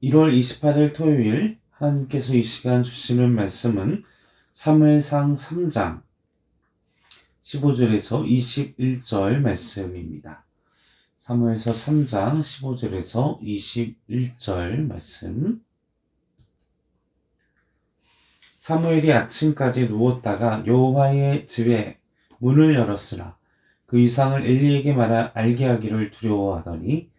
1월 28일 토요일 하나님께서 이 시간 주시는 말씀은 사무엘상 3장 15절에서 21절 말씀입니다. 사무엘서 3장 15절에서 21절 말씀. 사무엘이 아침까지 누웠다가 여호와의 집에 문을 열었으나 그 이상을 엘리에게 알게 하기를 두려워하더니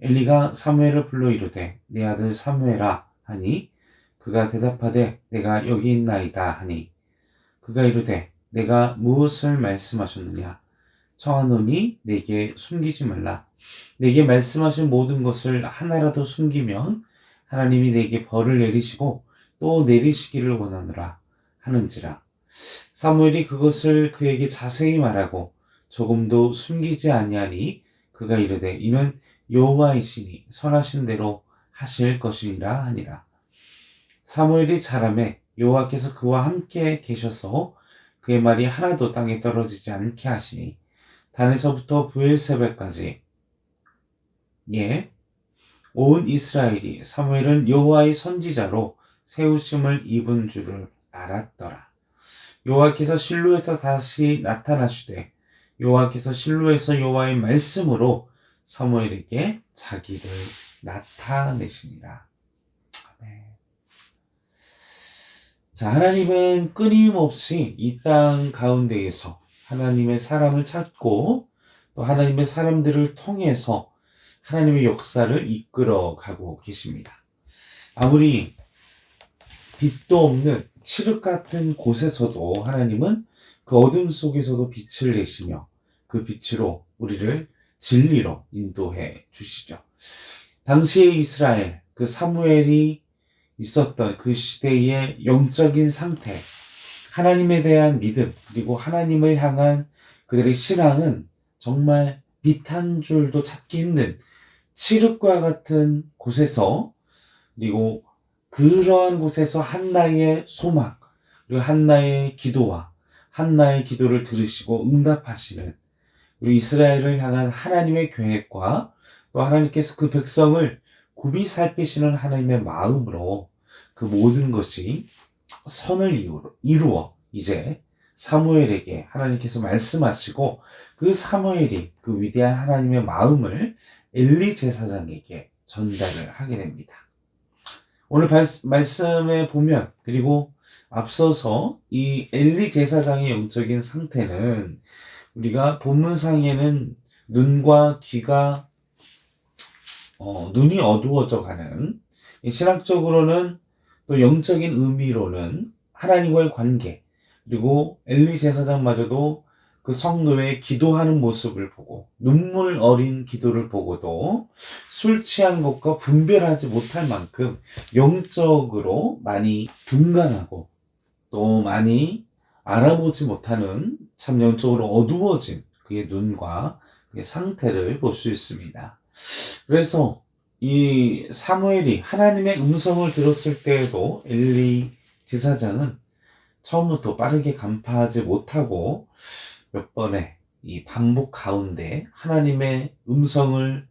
엘리가 사무엘을 불러 이르되 내 아들 사무엘아 하니 그가 대답하되 내가 여기 있나이다 하니 그가 이르되 내가 무엇을 말씀하셨느냐 청하노니 내게 숨기지 말라. 내게 말씀하신 모든 것을 하나라도 숨기면 하나님이 내게 벌을 내리시고 또 내리시기를 원하노라 하는지라. 사무엘이 그것을 그에게 자세히 말하고 조금도 숨기지 아니하니 그가 이르되 이는 여호와이시니 선하신 대로 하실 것이니라 하니라. 사무엘이 자라매 여호와께서 그와 함께 계셔서 그의 말이 하나도 땅에 떨어지지 않게 하시니 단에서부터 브엘세바까지 온 이스라엘이 사무엘은 여호와의 선지자로 세우심을 입은 줄을 알았더라. 여호와께서 실로에서 다시 나타나시되 여호와께서 실로에서 여호와의 말씀으로 사무엘에게 자기를 나타내시니라. 아멘. 자, 하나님은 끊임없이 이 땅 가운데에서 하나님의 사람을 찾고 또 하나님의 사람들을 통해서 하나님의 역사를 이끌어 가고 계십니다. 아무리 빛도 없는 칠흑 같은 곳에서도 하나님은 그 어둠 속에서도 빛을 내시며 그 빛으로 우리를 진리로 인도해 주시죠. 당시의 이스라엘, 그 사무엘이 있었던 그 시대의 영적인 상태, 하나님에 대한 믿음, 그리고 하나님을 향한 그들의 신앙은 정말 빛 한 줄도 찾기 힘든 칠흑과 같은 곳에서, 그리고 그러한 곳에서 한나의 소망, 그리고 한나의 기도와 한나의 기도를 들으시고 응답하시는 우리 이스라엘을 향한 하나님의 계획과 또 하나님께서 그 백성을 굽이 살피시는 하나님의 마음으로 그 모든 것이 선을 이루어 이제 사무엘에게 하나님께서 말씀하시고 그 사무엘이 그 위대한 하나님의 마음을 엘리 제사장에게 전달을 하게 됩니다. 오늘 말씀에 보면, 그리고 앞서서 이 엘리 제사장의 영적인 상태는 우리가 본문상에는 눈과 귀가 눈이 어두워져 가는, 신학적으로는 또 영적인 의미로는 하나님과의 관계, 그리고 엘리 제사장마저도 그 성도의 기도하는 모습을 보고 눈물 어린 기도를 보고도 술 취한 것과 분별하지 못할 만큼 영적으로 많이 둔감하고 또 많이 알아보지 못하는 참 영적으로 어두워진 그의 눈과 그의 상태를 볼 수 있습니다. 그래서 이 사무엘이 하나님의 음성을 들었을 때에도 엘리 제사장은 처음부터 빠르게 간파하지 못하고 몇 번의 이 반복 가운데 하나님의 음성을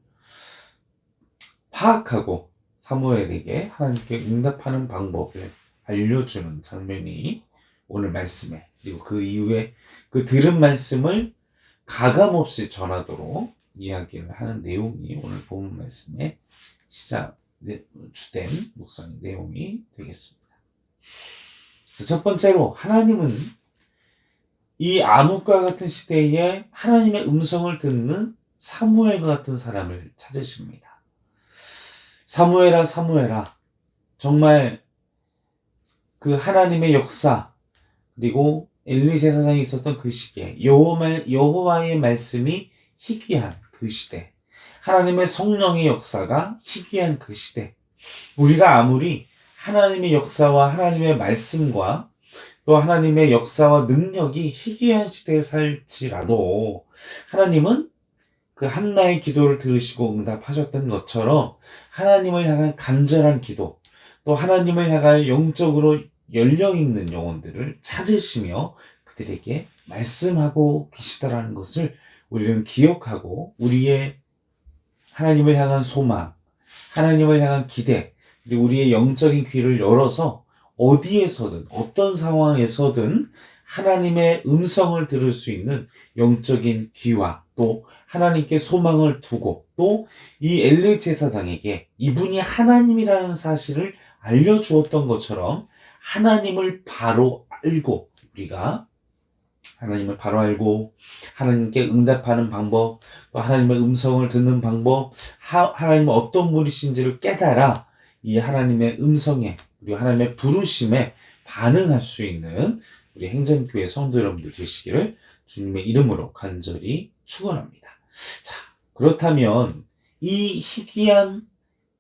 파악하고 사무엘에게 하나님께 응답하는 방법을 알려주는 장면이 오늘 말씀에, 그리고 그 이후에 그 들은 말씀을 가감없이 전하도록 이야기를 하는 내용이 오늘 본문 말씀의 주된 묵상 내용이 되겠습니다. 첫 번째로 하나님은 이 암흑과 같은 시대에 하나님의 음성을 듣는 사무엘과 같은 사람을 찾으십니다. 사무엘아 사무엘아, 정말 그 하나님의 역사, 그리고 엘리 제사장이 있었던 그 시기에 여호와의 말씀이 희귀한 그 시대, 하나님의 성령의 역사가 희귀한 그 시대, 우리가 아무리 하나님의 역사와 하나님의 말씀과 또 하나님의 역사와 능력이 희귀한 시대에 살지라도 하나님은 그 한나의 기도를 들으시고 응답하셨던 것처럼 하나님을 향한 간절한 기도, 또 하나님을 향한 영적으로 연령 있는 영혼들을 찾으시며 그들에게 말씀하고 계시다라는 것을 우리는 기억하고 우리의 하나님을 향한 소망, 하나님을 향한 기대, 그리고 우리의 영적인 귀를 열어서 어디에서든 어떤 상황에서든 하나님의 음성을 들을 수 있는 영적인 귀와 또 하나님께 소망을 두고 또 이 엘리 제사장에게 이분이 하나님이라는 사실을 알려주었던 것처럼 하나님을 바로 알고 우리가 하나님을 바로 알고 하나님께 응답하는 방법 또 하나님의 음성을 듣는 방법 하나님은 어떤 분이신지를 깨달아 이 하나님의 음성에 그리고 하나님의 부르심에 반응할 수 있는 우리 행전교회 성도 여러분들 되시기를 주님의 이름으로 간절히 축원합니다. 자, 그렇다면 이 희귀한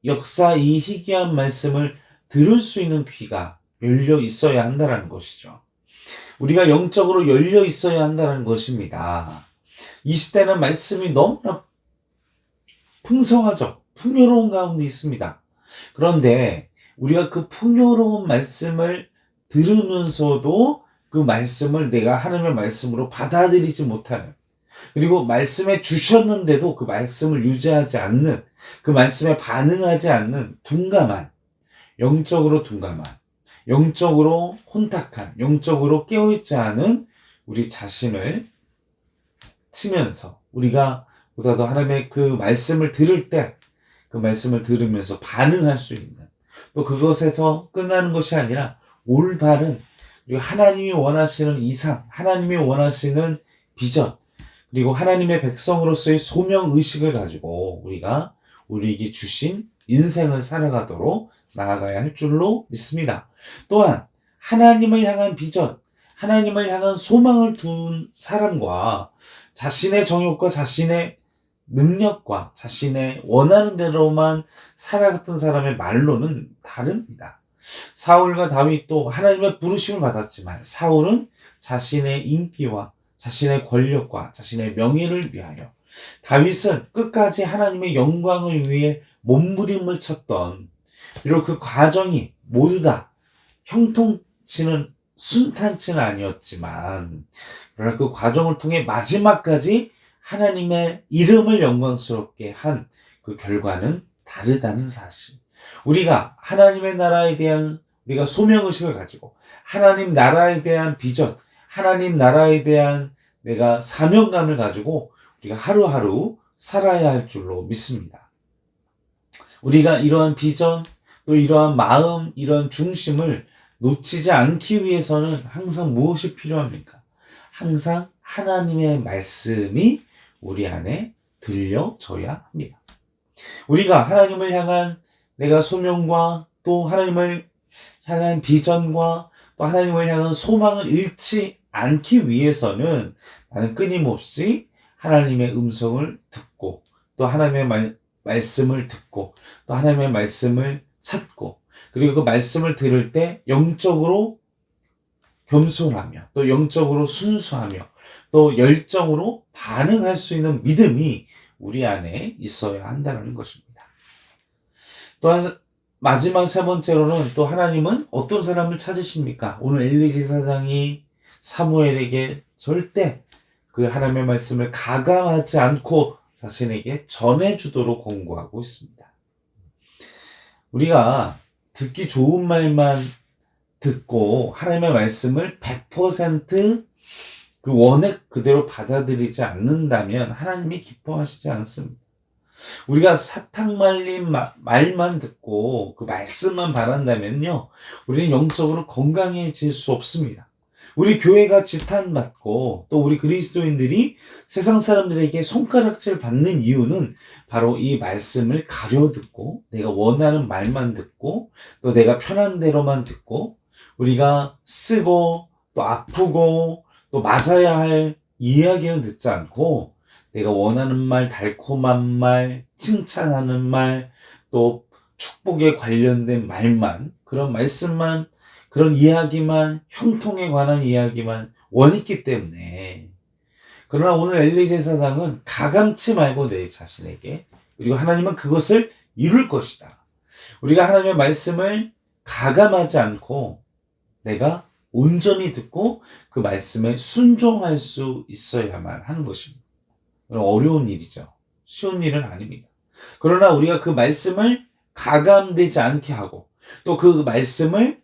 역사, 이 희귀한 말씀을 들을 수 있는 귀가 열려 있어야 한다는 것이죠. 우리가 영적으로 열려 있어야 한다는 것입니다. 이 시대는 말씀이 너무나 풍성하죠. 풍요로운 가운데 있습니다. 그런데 우리가 그 풍요로운 말씀을 들으면서도 그 말씀을 내가 하나님의 말씀으로 받아들이지 못하는 그리고 말씀에 주셨는데도 그 말씀을 유지하지 않는 그 말씀에 반응하지 않는 둔감한 영적으로 둔감한 영적으로 혼탁한 영적으로 깨어있지 않은 우리 자신을 치면서 우리가 보다 더 하나님의 그 말씀을 들을 때 그 말씀을 들으면서 반응할 수 있는 또 그것에서 끝나는 것이 아니라 올바른 그리고 하나님이 원하시는 이상 하나님이 원하시는 비전 그리고 하나님의 백성으로서의 소명의식을 가지고 우리가 우리에게 주신 인생을 살아가도록 나아가야 할 줄로 믿습니다. 또한 하나님을 향한 비전, 하나님을 향한 소망을 둔 사람과 자신의 정욕과 자신의 능력과 자신의 원하는 대로만 살아갔던 사람의 말로는 다릅니다. 사울과 다윗도 하나님의 부르심을 받았지만 사울은 자신의 인기와 자신의 권력과 자신의 명예를 위하여 다윗은 끝까지 하나님의 영광을 위해 몸부림을 쳤던 비록 그 과정이 모두 다 형통치는 순탄치는 아니었지만 그러나 그 과정을 통해 마지막까지 하나님의 이름을 영광스럽게 한 그 결과는 다르다는 사실. 우리가 하나님의 나라에 대한 우리가 소명의식을 가지고 하나님 나라에 대한 비전, 하나님 나라에 대한 내가 사명감을 가지고 우리가 하루하루 살아야 할 줄로 믿습니다. 우리가 이러한 비전, 또 이러한 마음, 이러한 중심을 놓치지 않기 위해서는 항상 무엇이 필요합니까? 항상 하나님의 말씀이 우리 안에 들려져야 합니다. 우리가 하나님을 향한 내가 소명과 또 하나님을 향한 비전과 또 하나님을 향한 소망을 잃지 않기 위해서는 나는 끊임없이 하나님의 음성을 듣고 또 하나님의 말씀을 듣고 또 하나님의 말씀을 찾고 그리고 그 말씀을 들을 때 영적으로 겸손하며 또 영적으로 순수하며 또 열정으로 반응할 수 있는 믿음이 우리 안에 있어야 한다는 것입니다. 또한 마지막 세 번째로는 또 하나님은 어떤 사람을 찾으십니까? 오늘 엘리 제사장이 사무엘에게 절대 그 하나님의 말씀을 가감하지 않고 자신에게 전해주도록 권고하고 있습니다. 우리가 듣기 좋은 말만 듣고 하나님의 말씀을 100% 그 원액 그대로 받아들이지 않는다면 하나님이 기뻐하시지 않습니다. 우리가 사탕 말린 말만 듣고 그 말씀만 바란다면요, 우리는 영적으로 건강해질 수 없습니다. 우리 교회가 지탄받고 또 우리 그리스도인들이 세상 사람들에게 손가락질 받는 이유는 바로 이 말씀을 가려듣고 내가 원하는 말만 듣고 또 내가 편한 대로만 듣고 우리가 쓰고 또 아프고 또 맞아야 할 이야기는 듣지 않고 내가 원하는 말, 달콤한 말, 칭찬하는 말, 또 축복에 관련된 말만, 그런 말씀만, 그런 이야기만, 형통에 관한 이야기만 원했기 때문에. 그러나 오늘 엘리 제사장은 가감치 말고 내 자신에게, 그리고 하나님은 그것을 이룰 것이다. 우리가 하나님의 말씀을 가감하지 않고 내가 온전히 듣고 그 말씀에 순종할 수 있어야만 하는 것입니다. 어려운 일이죠. 쉬운 일은 아닙니다. 그러나 우리가 그 말씀을 가감되지 않게 하고 또 그 말씀을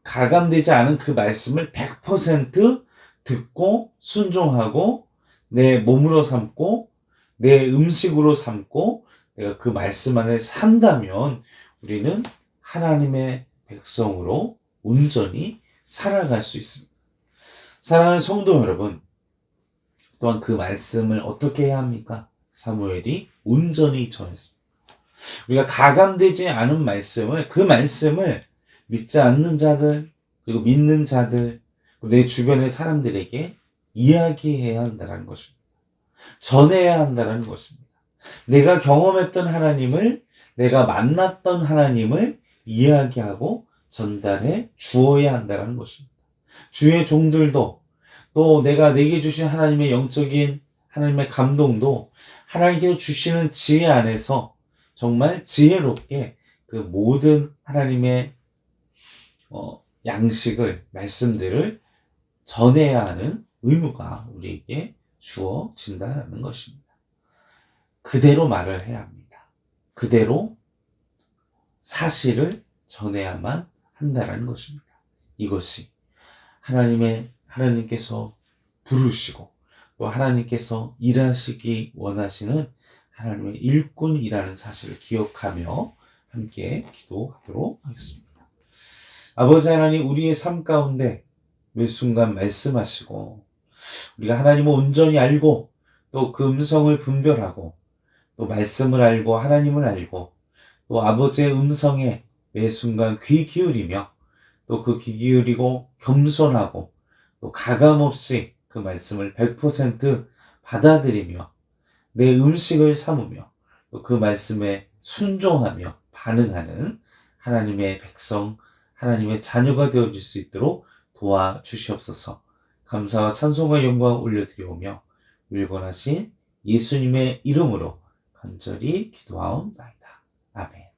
가감되지 않은 그 말씀을 100% 듣고 순종하고 내 몸으로 삼고 내 음식으로 삼고 내가 그 말씀 안에 산다면 우리는 하나님의 백성으로 온전히 살아갈 수 있습니다. 사랑하는 성도 여러분, 또한 그 말씀을 어떻게 해야 합니까? 사무엘이 온전히 전했습니다. 우리가 가감되지 않은 말씀을, 그 말씀을 믿지 않는 자들, 그리고 믿는 자들, 내 주변의 사람들에게 이야기해야 한다는 것입니다. 전해야 한다는 것입니다. 내가 경험했던 하나님을, 내가 만났던 하나님을 이야기하고 전달해 주어야 한다는 것입니다. 주의 종들도 또 내가 내게 주신 하나님의 영적인 하나님의 감동도 하나님께서 주시는 지혜 안에서 정말 지혜롭게 그 모든 하나님의 양식을, 말씀들을 전해야 하는 의무가 우리에게 주어진다는 것입니다. 그대로 말을 해야 합니다. 그대로 사실을 전해야만 한다는 것입니다. 이것이 하나님께서 부르시고 또 하나님께서 일하시기 원하시는 하나님의 일꾼이라는 사실을 기억하며 함께 기도하도록 하겠습니다. 아버지 하나님, 우리의 삶 가운데 매 순간 말씀하시고 우리가 하나님을 온전히 알고 또 그 음성을 분별하고 또 말씀을 알고 하나님을 알고 또 아버지의 음성에 매 순간 귀 기울이며 또 그 귀 기울이고 겸손하고 또 가감없이 그 말씀을 100% 받아들이며 내 음식을 삼으며 또 그 말씀에 순종하며 반응하는 하나님의 백성, 하나님의 자녀가 되어질 수 있도록 도와주시옵소서. 감사와 찬송과 영광 올려드리오며 일권하신 예수님의 이름으로 간절히 기도하옵나이다. 아멘.